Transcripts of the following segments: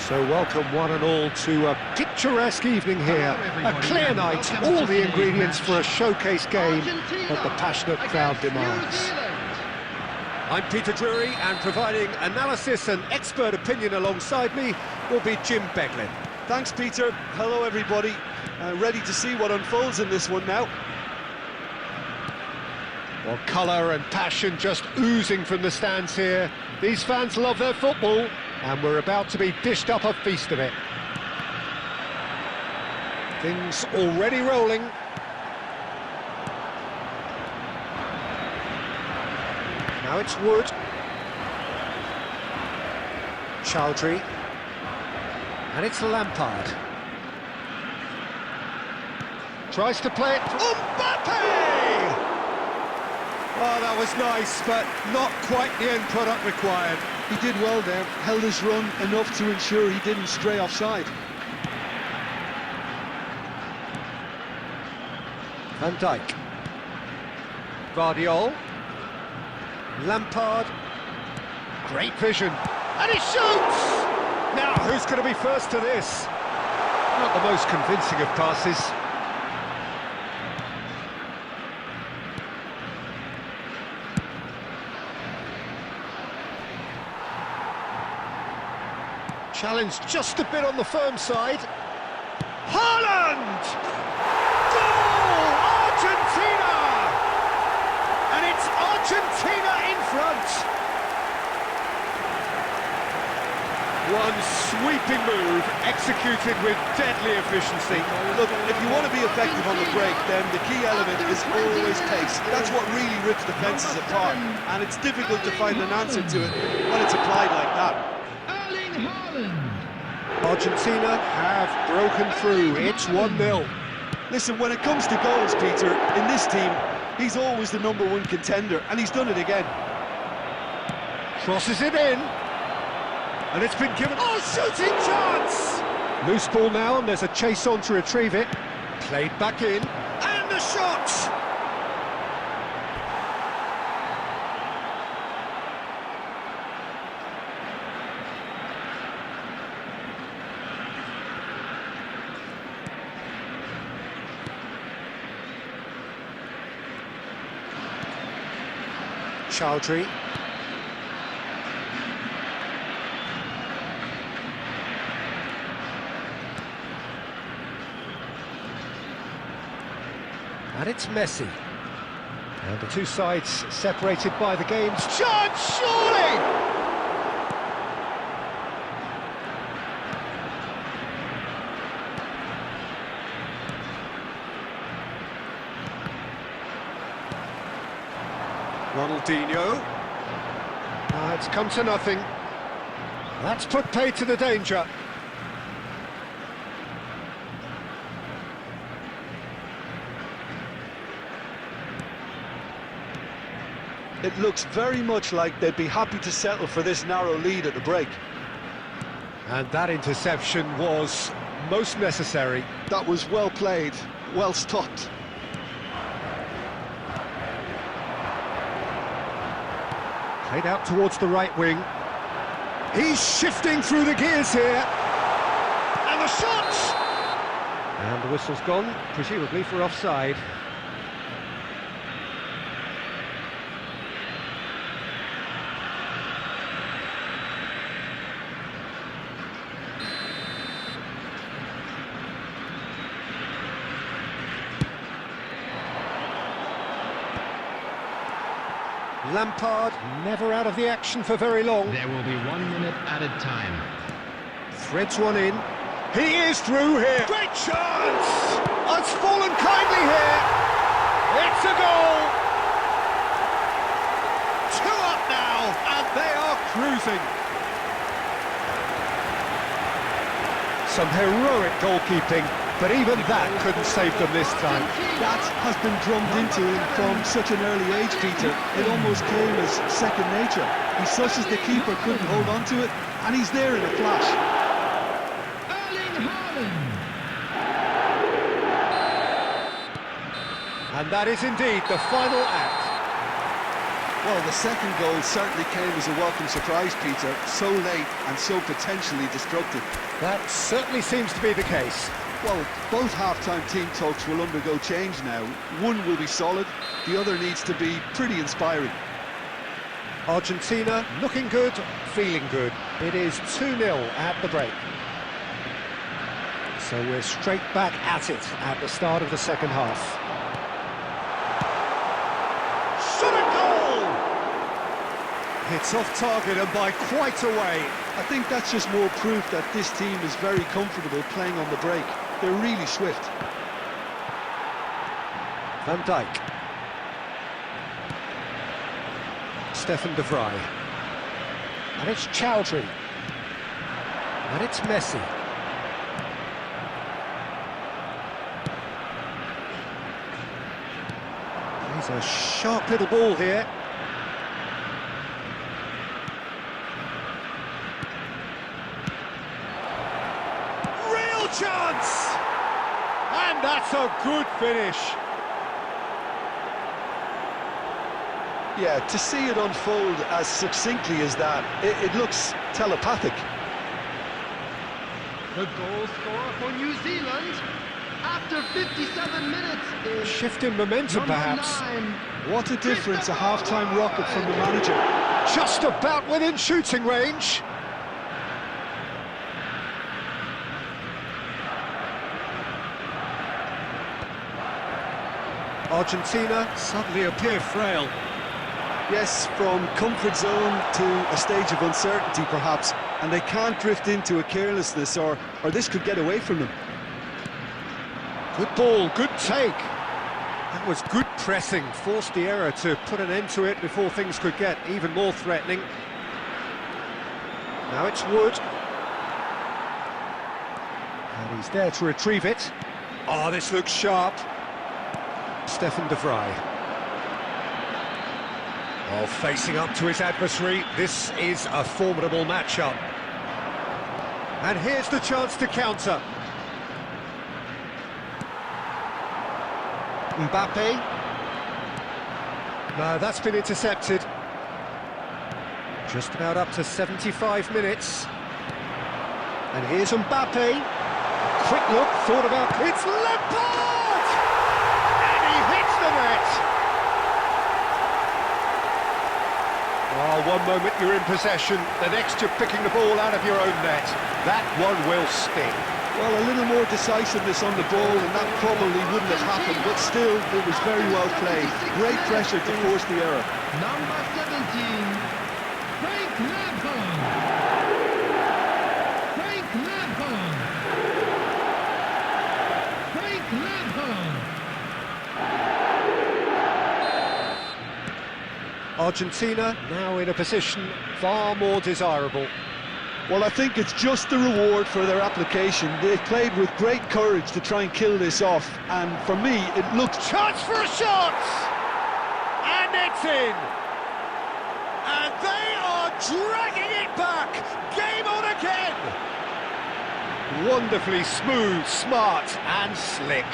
So welcome one and all to a picturesque evening here, a clear night, all the ingredients for a showcase game that the passionate crowd demands. I'm Peter Drury, and providing analysis and expert opinion alongside me will be Jim Beglin. Thanks, Peter. Hello, everybody. Ready to see what unfolds in this one now. Well, colour and passion just oozing from the stands here. These fans love their football, and we're about to be dished up a feast of it. Things already rolling. Now it's Wood. Chowdhury. And it's Lampard. Tries to play it. Mbappe! Oh, that was nice, but not quite the end product required. He did well there, held his run enough to ensure he didn't stray offside. Van Dijk. Guardiola. Lampard. Great vision. And he shoots! Now, who's going to be first to this? Not the most convincing of passes. Challenged just a bit on the firm side. Haaland! Goal! Argentina! And it's Argentina in front. One sweeping move, executed with deadly efficiency. Look, if you want to be effective on the break, then the key element is always pace. That's what really rips defences apart, and it's difficult to find an answer to it when it's applied like that. Argentina have broken through. It's 1-0. Listen, when it comes to goals, Peter, in this team, he's always the #1 contender, and he's done it again. Crosses it in. And it's been given... Oh, shooting chance! Loose ball now, and there's a chase on to retrieve it. Played back in. And the shot! Chowdhury. And it's Messi. And the two sides separated by the game's chance, surely! Ronaldinho. It's come to nothing. That's put paid to the danger. It looks very much like they'd be happy to settle for this narrow lead at the break. And that interception was most necessary. That was well played, well stopped. Played out towards the right wing. He's shifting through the gears here. And the shot! And the whistle's gone, presumably for offside. Lampard never out of the action for very long. There will be 1 minute added time. Threads one in. He is through here. Great chance! It's fallen kindly here. It's a goal. 2 up now, and they are cruising. Some heroic goalkeeping, but even that couldn't save them this time. That has been drummed into him from such an early age, Peter. It almost came as second nature. He susses the keeper couldn't hold on to it, and he's there in a flash. And that is indeed the final act. Well, the second goal certainly came as a welcome surprise, Peter. So late and so potentially destructive. That certainly seems to be the case. Well, both half-time team talks will undergo change now. One will be solid, the other needs to be pretty inspiring. Argentina looking good, feeling good. It is 2-0 at the break. So we're straight back at it at the start of the second half. Shot a goal! It's off target and by quite a way. I think that's just more proof that this team is very comfortable playing on the break. They're really swift. Van Dijk. Stefan de Vrij. And it's Chowdhury. And it's Messi. He's a sharp little ball here. Real chance! And that's a good finish. Yeah, to see it unfold as succinctly as that, it looks telepathic. The goal scorer for New Zealand after 57 minutes is Shift in momentum, perhaps. 9. What a difference a half-time rocket from the manager. Just about within shooting range. Argentina suddenly appear frail. Yes, from comfort zone to a stage of uncertainty, perhaps, and they can't drift into a carelessness, or this could get away from them. Good ball, good take. That was good pressing, forced the error to put an end to it before things could get even more threatening. Now it's Wood. And he's there to retrieve it. Oh, this looks sharp. Stefan de Vrij. Oh, facing up to his adversary, this is a formidable matchup. And here's the chance to counter. Mbappe. No, that's been intercepted. Just about up to 75 minutes. And here's Mbappe. Quick look, thought about... It's Lampard! And he hits the net! Oh, one moment you're in possession, the next you're picking the ball out of your own net. That one will sting. Well, a little more decisiveness on the ball, and that probably wouldn't have happened, but still, it was very well played. Great pressure to force the error. Number 17, Frank Lampard. Frank Lampard. Frank Lampard. Argentina now in a position far more desirable. Well, I think it's just the reward for their application. They've played with great courage to try and kill this off, and for me, it looks... Chance for a shot! And it's in! And they are dragging it back! Game on again! Wonderfully smooth, smart and slick.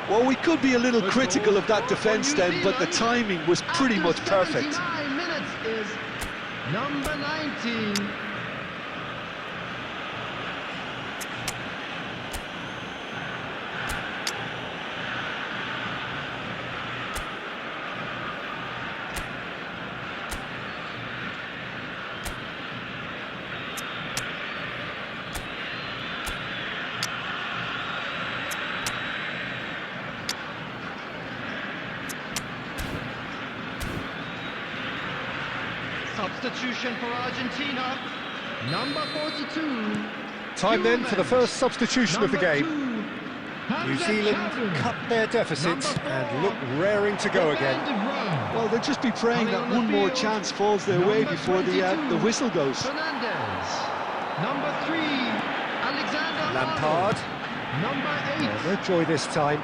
Well, we could be a little critical of that defence then, but the timing was pretty much perfect. 79 minutes is number 19. Substitution for Argentina, number 42. Time then for the first substitution of the game. New Zealand cut their deficit and look raring to go again. Well, they'll just be praying that one more chance falls their way before the whistle goes. Fernandez, number 3, Alexander Lampard. Number 8. Oh, no joy this time.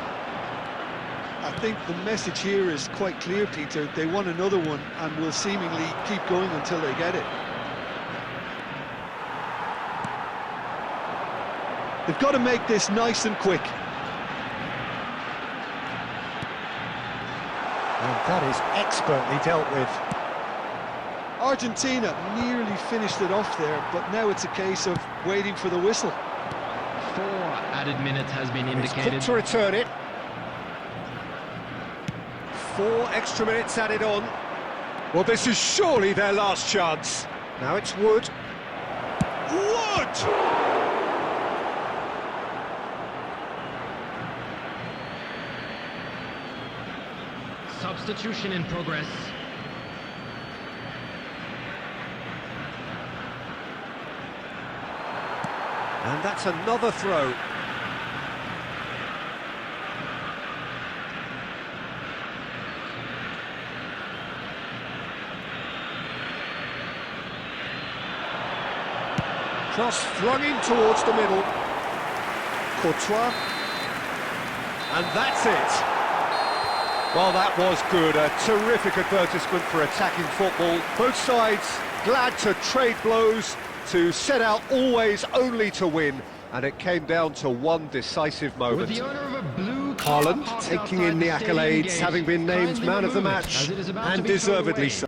I think the message here is quite clear, Peter. They want another one and will seemingly keep going until they get it. They've got to make this nice and quick. And that is expertly dealt with. Argentina nearly finished it off there, but now it's a case of waiting for the whistle. 4 added minutes has been It's indicated. Cook to return it. 4 extra minutes added on. Well, this is surely their last chance. Now it's Wood. Wood! Substitution in progress. And that's another throw. Cross flung in towards the middle. Courtois. And that's it. Well, that was good. A terrific advertisement for attacking football. Both sides glad to trade blows, to set out always only to win. And it came down to one decisive moment. With the owner of a blue Haaland car taking in the outside stadium accolades, gate, having been named kindly man of the remove it, match, as it is about to and be thrown deservedly away. so.